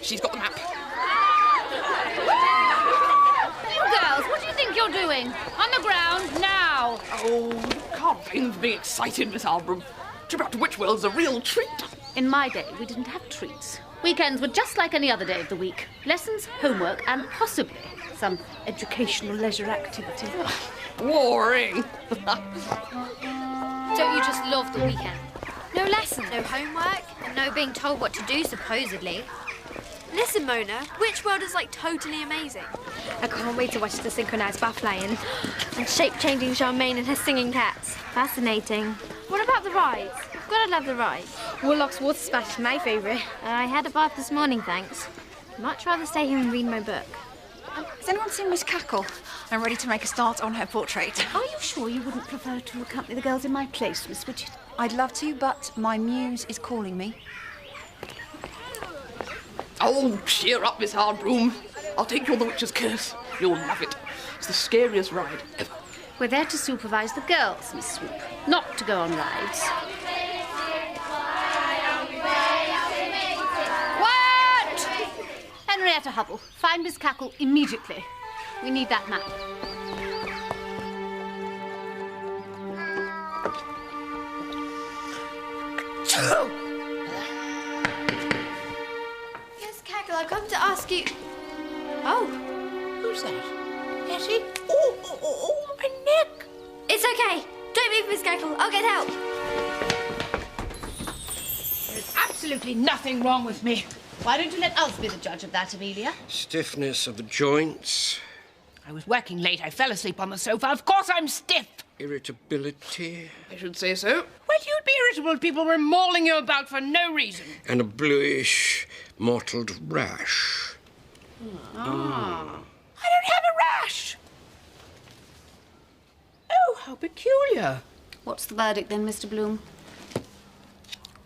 She's got the map. You girls, what do you think you're doing? On the ground, now! Oh, you can't blame for being excited, Miss Albram. Trip out to Witchworld's a real treat. In my day, we didn't have treats. Weekends were just like any other day of the week. Lessons, homework, and possibly some educational leisure activity. Boring. Don't you just love the weekend? No lessons, no homework, and no being told what to do, supposedly. Listen, Mona, Witchworld is, like, totally amazing. I can't wait to watch the synchronised bath lion and shape-changing Charmaine and her singing cats. Fascinating. What about the rides? Gotta love the rides. Warlock's Water Splash is my favourite. I had a bath this morning, thanks. Much rather stay here and read my book. Has anyone seen Miss Cackle? I'm ready to make a start on her portrait. Are you sure you wouldn't prefer to accompany the girls in my place, Miss Widget? I'd love to, but my muse is calling me. Oh, cheer up, Miss Hardbroom. I'll take you on the Witch's Curse. You'll love it. It's the scariest ride ever. We're there to supervise the girls, Miss Swoop, not to go on rides. What? Henrietta Hubble, find Miss Cackle immediately. We need that map. Miss Cackle, I've come to ask you... Oh. Who's that? Hetty? Oh, my neck. It's okay. Don't move, Miss Cackle. I'll get help. There's absolutely nothing wrong with me. Why don't you let us be the judge of that, Amelia? Stiffness of the joints. I was working late. I fell asleep on the sofa. Of course I'm stiff. Irritability. I should say so. Well, you'd be irritable if people were mauling you about for no reason. And a bluish, mottled rash. I don't have a rash. Oh, how peculiar. What's the verdict then, Mr. Bloom?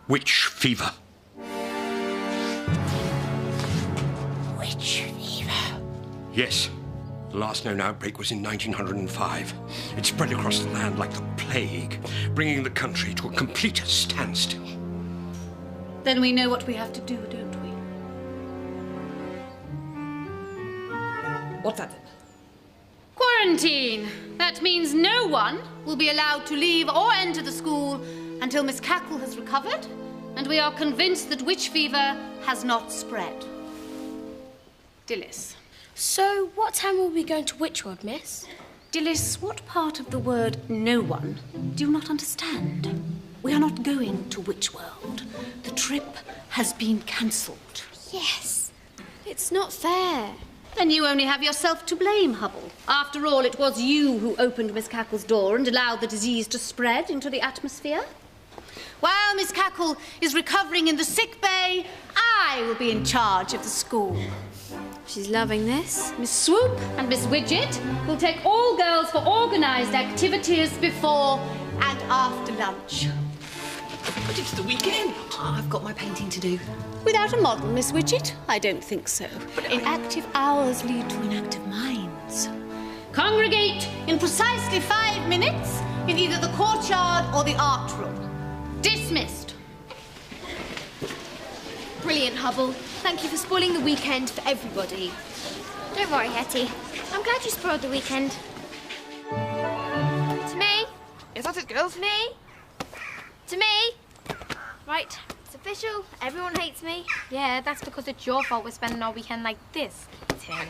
Witch fever. Witch fever. Yes. The last known outbreak was in 1905. It spread across the land like the plague, bringing the country to a complete standstill. Then we know what we have to do, don't we? What's that then? Quarantine. That means no one will be allowed to leave or enter the school until Miss Cackle has recovered and we are convinced that witch fever has not spread. Dilys. So, what time will we be going to Witchworld, miss? Dilys, what part of the word no one do you not understand? We are not going to Witchworld. The trip has been cancelled. Yes. It's not fair. Then you only have yourself to blame, Hubble. After all, it was you who opened Miss Cackle's door and allowed the disease to spread into the atmosphere. While Miss Cackle is recovering in the sick bay, I will be in charge of the school. She's loving this. Miss Swoop and Miss Widget will take all girls for organised activities before and after lunch. But it's the weekend. I've got my painting to do. Without a model, Miss Widget? I don't think so. Inactive hours lead to inactive minds. Congregate in precisely 5 minutes in either the courtyard or the art room. Dismissed. Brilliant, Hubble. Thank you for spoiling the weekend for everybody. Don't worry, Hetty. I'm glad you spoiled the weekend. To me. Is that it, girls? To me. To me. Right, it's official. Everyone hates me. Yeah, that's because it's your fault we're spending our weekend like this.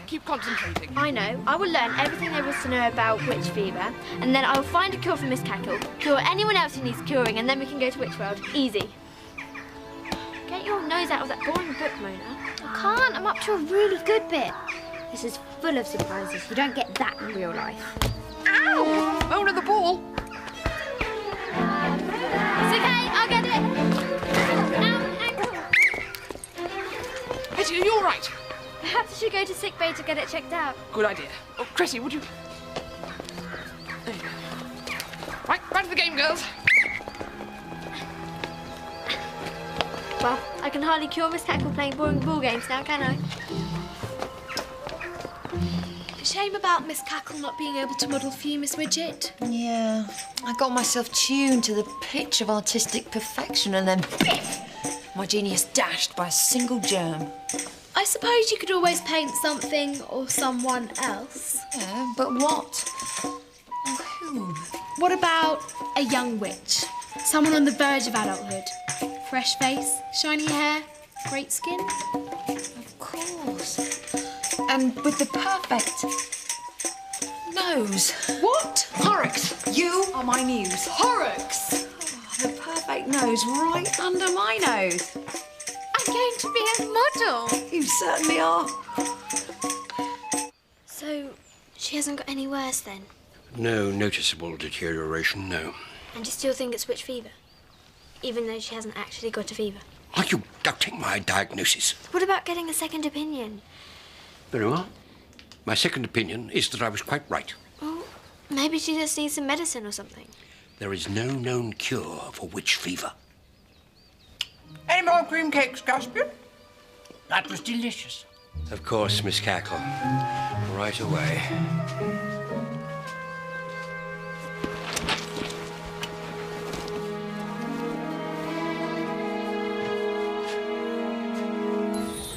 Keep concentrating. I know. I will learn everything there is to know about witch fever, and then I will find a cure for Miss Cackle, cure anyone else who needs curing, and then we can go to Witchworld. Easy. Get your nose out of that boring book, Mona. I can't. I'm up to a really good bit. This is full of surprises. You don't get that in real life. Ow! Mona, the ball. It's okay. I'll get it. Ankle. Hetty, are you all right? Perhaps I should go to sickbay to get it checked out. Good idea. Oh, Cressy, would you... There you go. Right, back to the game, girls. Well, I can hardly cure Miss Cackle playing boring ball games now, can I? Shame about Miss Cackle not being able to model for you, Miss Widget. Yeah, I got myself tuned to the pitch of artistic perfection and then biff! My genius dashed by a single germ. I suppose you could always paint something or someone else. Yeah, but what? Or who? What about a young witch? Someone on the verge of adulthood. Fresh face, shiny hair, great skin. Of course. And with the perfect nose. What? Horrocks, you are my muse. Horrocks! The perfect nose right under my nose. I'm going to be a model. You certainly are. So, she hasn't got any worse then? No noticeable deterioration, no. And you still think it's witch fever? Even though she hasn't actually got a fever? Are you doubting my diagnosis? What about getting a second opinion? Very well. My second opinion is that I was quite right. Well, maybe she just needs some medicine or something. There is no known cure for witch fever. Any more cream cakes, Caspian? That was delicious. Of course, Miss Cackle. Right away.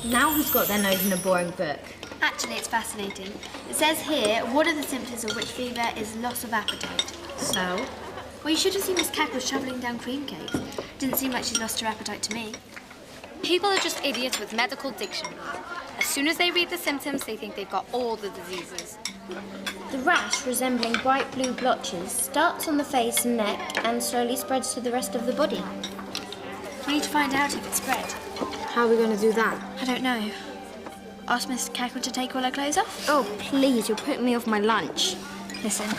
Now who's got their nose in a boring book? Actually, it's fascinating. It says here, one of the symptoms of witch fever is loss of appetite. So? Well, you should have seen Miss Cackle shoveling down cream cakes. Didn't seem like she'd lost her appetite to me. People are just idiots with medical dictionaries. As soon as they read the symptoms, they think they've got all the diseases. The rash, resembling bright blue blotches, starts on the face and neck and slowly spreads to the rest of the body. We need to find out if it's spread. How are we going to do that? I don't know. Ask Miss Cackle to take all her clothes off? Oh, please, you're putting me off my lunch. Listen,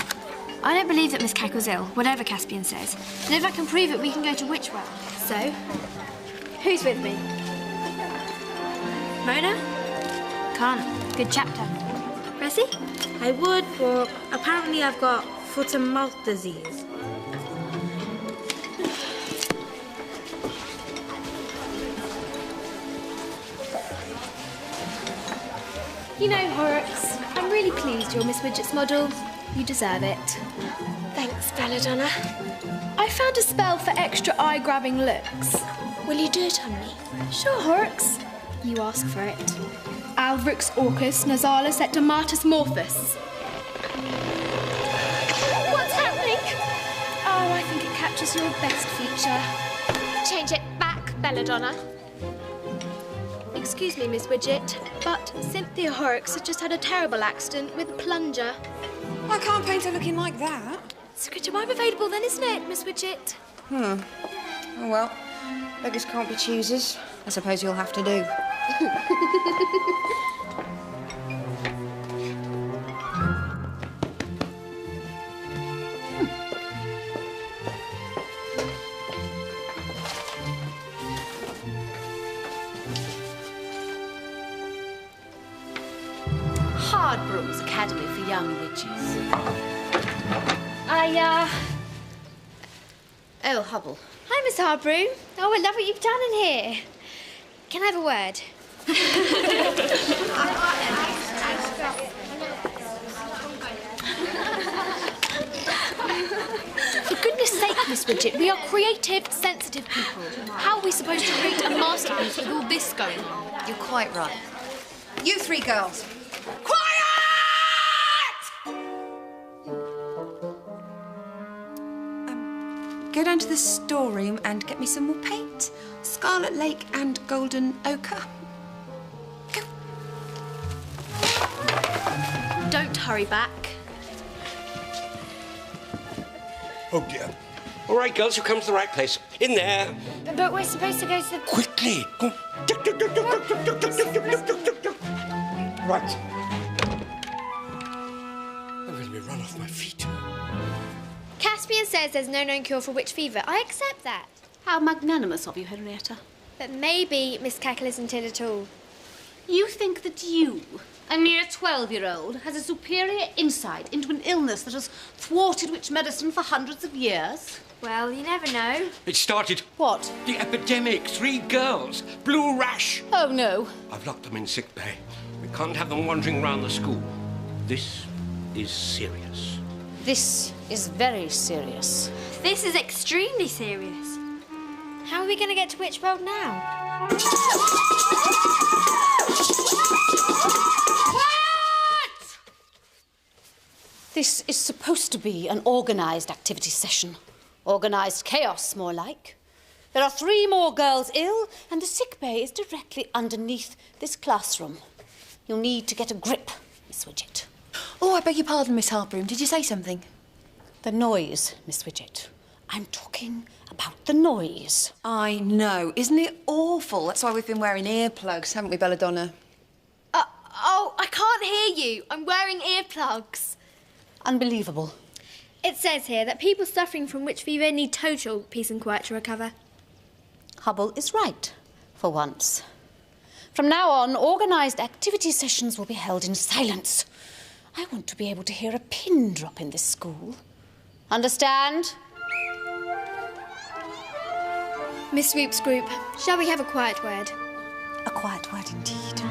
I don't believe that Miss Cackle's ill, whatever Caspian says. And if I can prove it, we can go to Witchwell. So, who's with me? Mona? Can't. Good chapter. Ressie? I would, but apparently I've got foot and mouth disease. You know, Horrocks, I'm really pleased you're Miss Widget's model. You deserve it. Thanks, Belladonna. I found a spell for extra eye-grabbing looks. Will you do it on me? Sure, Horrocks. You ask for it. Alvrix Orcus Nasalis et Domatus Morphus. What's happening? Oh, I think it captures your best feature. Change it back, Belladonna. Excuse me, Miss Widget, but Cynthia Horrocks has just had a terrible accident with a plunger. I can't paint her looking like that. Signature mime available then, isn't it, Miss Widget? Oh well, beggars can't be choosers. I suppose you'll have to do. Hardbrook's Academy for Young Witches. Oh, Hubble. Hi, Miss Harbrew. Oh, I love what you've done in here. Can I have a word? For goodness sake, Miss Widget, we are creative, sensitive people. How are we supposed to create a masterpiece with all this going on? You're quite right. You three girls. Go down to the storeroom and get me some more paint. Scarlet Lake and Golden Ochre. Go. Don't hurry back. Oh, dear. All right, girls, you've come to the right place. In there. But we're supposed to go to the... Quickly. Go. Right. I'm going to be run off my feet. Caspian says there's no known cure for witch fever. I accept that. How magnanimous of you, Henrietta. But maybe Miss Cackle isn't it at all. You think that you, a mere 12-year-old, has a superior insight into an illness that has thwarted witch medicine for hundreds of years? Well, you never know. It started. What? The epidemic. 3 girls. Blue rash. Oh, no. I've locked them in sick bay. We can't have them wandering around the school. This is serious. This is very serious. This is extremely serious. How are we going to get to Witchworld now? This is supposed to be an organised activity session. Organised chaos, more like. There are 3 more girls ill, and the sick bay is directly underneath this classroom. You'll need to get a grip, Miss Widget. Oh, I beg your pardon, Miss Harbroom. Did you say something? The noise, Miss Widget. I'm talking about the noise. I know. Isn't it awful? That's why we've been wearing earplugs, haven't we, Belladonna? Oh, I can't hear you. I'm wearing earplugs. Unbelievable. It says here that people suffering from witch fever need total peace and quiet to recover. Hubble is right, for once. From now on, organised activity sessions will be held in silence. I want to be able to hear a pin drop in this school. Understand? Miss Swoop's group, shall we have a quiet word? A quiet word indeed.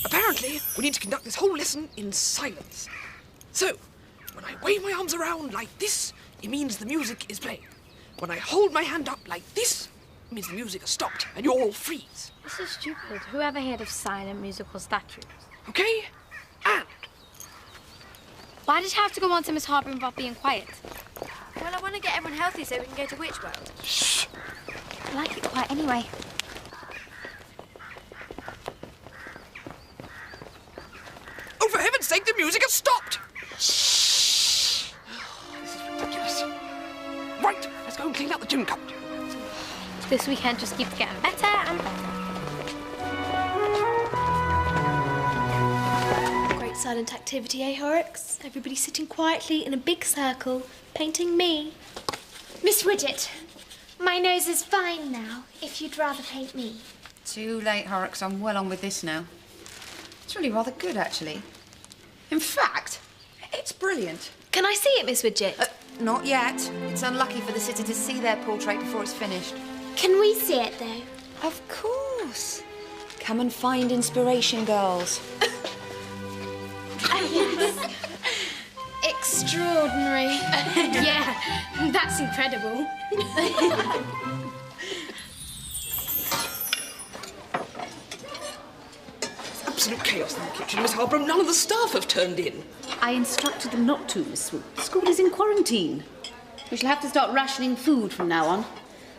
Apparently, we need to conduct this whole lesson in silence. So, when I wave my arms around like this, it means the music is playing. When I hold my hand up like this, it means the music has stopped and you all freeze. This is stupid. Whoever heard of silent musical statues? Okay? And Why did you have to go on to Miss Harbroom about being quiet? Well, I want to get everyone healthy so we can go to Witch World. shh. I like it quiet anyway. Oh, for heaven's sake, the music has stopped! Shh. This is ridiculous. Right, let's go and clean out the gym cupboard. This weekend just keeps getting better and better. Great silent activity, eh, Horrocks? Everybody sitting quietly in a big circle, painting me. Miss Widget, my nose is fine now, if you'd rather paint me. Too late, Horrocks. I'm well on with this now. It's really rather good, actually. In fact, it's brilliant. Can I see it, Miss Widget? Not yet. It's unlucky for the sitter to see their portrait before it's finished. Can we see it, though? Of course. Come and find inspiration, girls. Extraordinary. Yeah, that's incredible. Absolute chaos in the kitchen, Miss Harbroom. None of the staff have turned in. I instructed them not to, Miss Swoop. The school is in quarantine. We shall have to start rationing food from now on.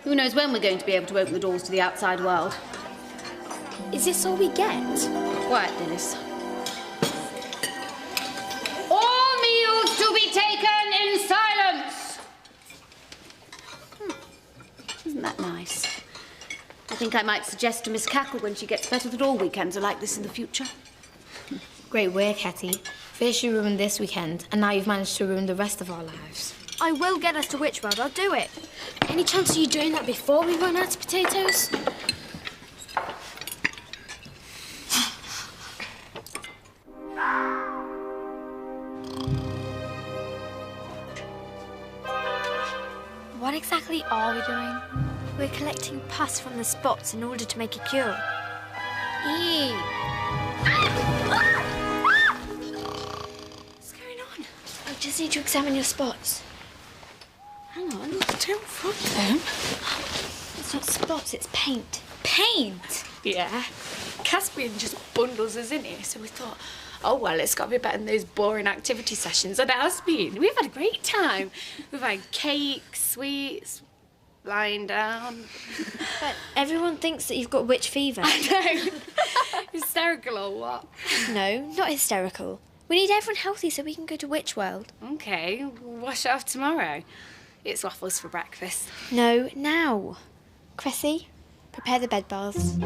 Who knows when we're going to be able to open the doors to the outside world. Is this all we get? Quiet, Dennis. All meals to be taken in silence! Isn't that nice? I think I might suggest to Miss Cackle when she gets better that all weekends are like this in the future. Great work, Hetty. First you ruined this weekend, and now you've managed to ruin the rest of our lives. I will get us to Witch World. I'll do it. Any chance of you doing that before we run out of potatoes? What exactly are we doing? We're collecting pus from the spots in order to make a cure. Eee. What's going on? I just need to examine your spots. Hang on. It's not spots, it's paint. Paint? Yeah. Caspian just bundles us in here, so we thought, oh, well, it's got to be better than those boring activity sessions. And it has been. We've had a great time. We've had cake, sweets, lying down. But everyone thinks that you've got witch fever. I know. Hysterical or what? No, not hysterical. We need everyone healthy so we can go to Witch World. OK, we'll wash it off tomorrow. It's waffles for breakfast. No, now. Cressy, prepare the bed baths.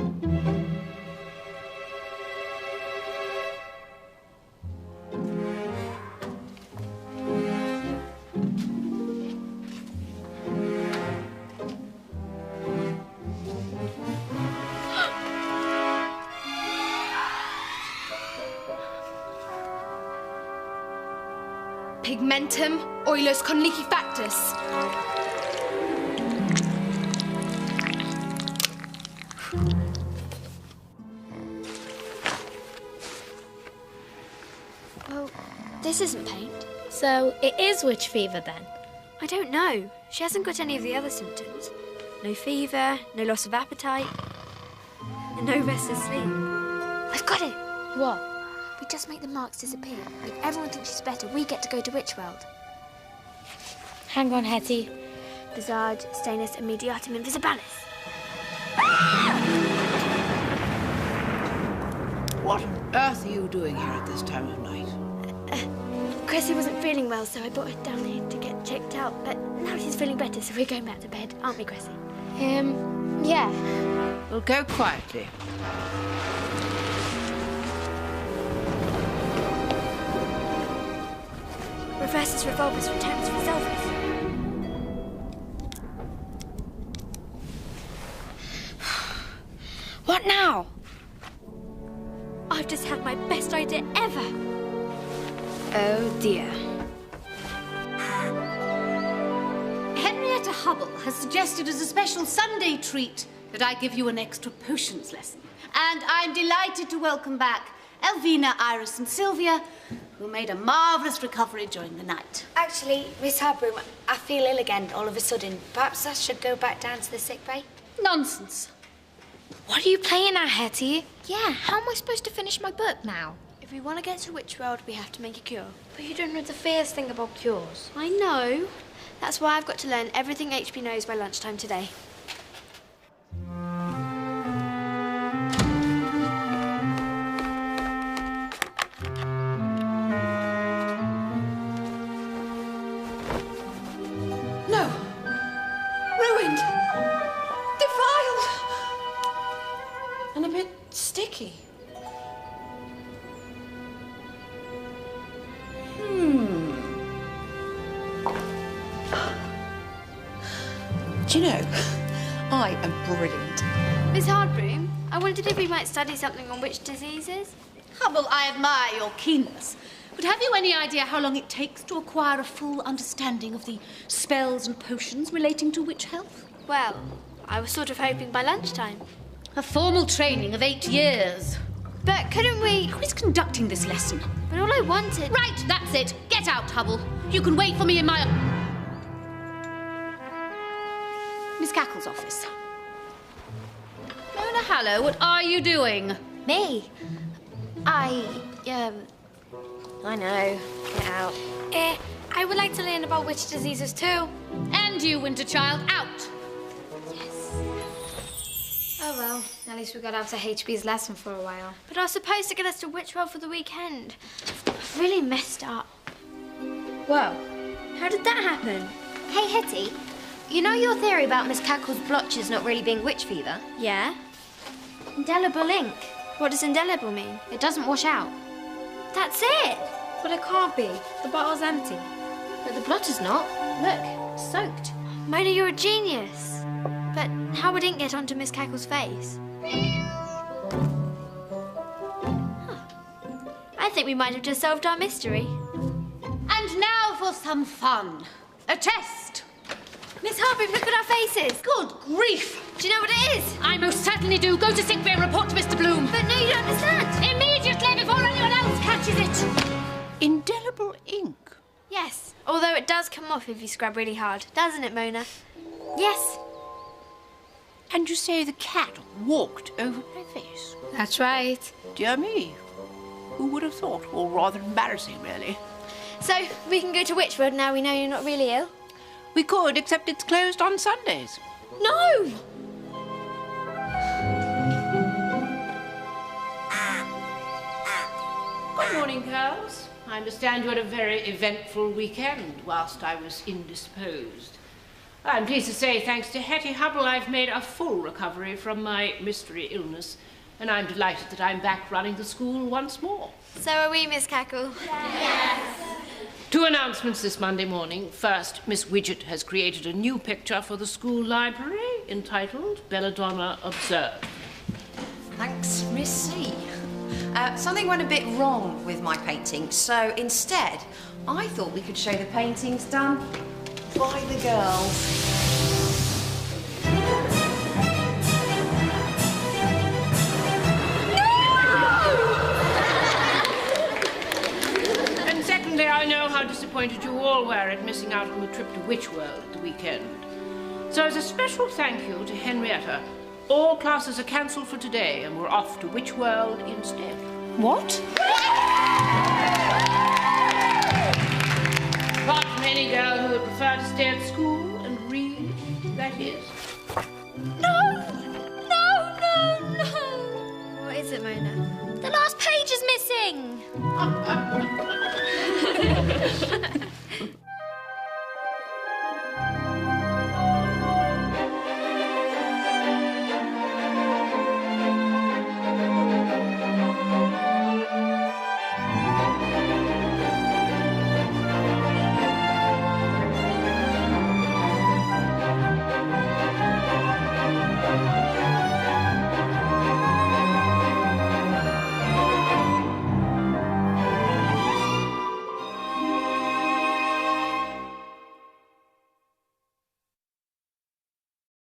Pigmentum oilus conlicifactus. Well, this isn't paint. So it is witch fever then? I don't know. She hasn't got any of the other symptoms. No fever, no loss of appetite. and no restless sleep. I've got it. What? We just make the marks disappear. If everyone thinks she's better, we get to go to Witchworld. Hang on, Hetty. Visage, Stanus, and Mediatum Invisibilis. What on earth are you doing here at this time of night? Cressy wasn't feeling well, so I brought her down here to get checked out. But now she's feeling better, so we're going back to bed, aren't we, Cressy? Yeah. Well, go quietly. Reverses revolvers returns resolvers. What now? I've just had my best idea ever. Oh, dear. Henrietta Hubble has suggested as a special Sunday treat that I give you an extra potions lesson. And I'm delighted to welcome back Elvina, Iris and Sylvia, who made a marvellous recovery during the night. Actually, Miss Harbroom, I feel ill again all of a sudden. Perhaps I should go back down to the sick bay? Nonsense. What are you playing at, Hetty? Yeah, how am I supposed to finish my book now? If we want to get to Witchworld, we have to make a cure. But you don't know the first thing about cures. I know. That's why I've got to learn everything HP knows by lunchtime today. No. Ruined. Defiled. And a bit sticky. Do you know, I am brilliant. Miss Hardbroom, I wondered if we might study something on witch diseases. Hubble, I admire your keenness. But have you any idea how long it takes to acquire a full understanding of the spells and potions relating to witch health? Well, I was sort of hoping by lunchtime. A formal training of 8 years. But couldn't we... Who is conducting this lesson? But all I wanted... Right, that's it. Get out, Hubble. You can wait for me in my... Miss Cackle's office. Mona Hallow, what are you doing? Me? I know. Get out. I would like to learn about witch diseases too. And you, Winterchild, out. Yes. Oh well, at least we got out to HB's lesson for a while. But I was supposed to get us to Witchworld for the weekend. I've really messed up. Whoa. How did that happen? Hey, Hetty, you know your theory about Miss Cackle's blotches not really being witch fever? Yeah? Indelible ink. What does indelible mean? It doesn't wash out. That's it! But it can't be. The bottle's empty. But the blot is not. Look, it's soaked. Mona, you're a genius. But how would ink get onto Miss Cackle's face? I think we might have just solved our mystery. And now for some fun. A test. Miss Harbroom, look at our faces. Good grief. Do you know what it is? I most certainly do. Go to sick bay and report to Mr. Bloom. But no, you don't understand. Immediately before anyone else catches it. Indelible ink? Yes, although it does come off if you scrub really hard, doesn't it, Mona? Yes. And you say the cat walked over my face? That's right. Dear me. Who would have thought? Well, rather embarrassing, really. So, we can go to Witchworld now we know you're not really ill? We could, except it's closed on Sundays. No! Good morning, girls. I understand you had a very eventful weekend whilst I was indisposed. I'm pleased to say, thanks to Hetty Hubble, I've made a full recovery from my mystery illness, and I'm delighted that I'm back running the school once more. So are we, Miss Cackle. Yes. 2 announcements this Monday morning. First, Miss Widget has created a new picture for the school library entitled Belladonna Observed. Thanks, Miss C. Something went a bit wrong with my painting, so instead, I thought we could show the paintings done by the girls. And secondly, I know how disappointed you all were at missing out on the trip to Witchworld at the weekend. So as a special thank you to Henrietta, All classes are cancelled for today, and we're off to Witch World instead. What? Apart from any girl who would prefer to stay at school and read, that is. No! What is it, Mona? The last page is missing!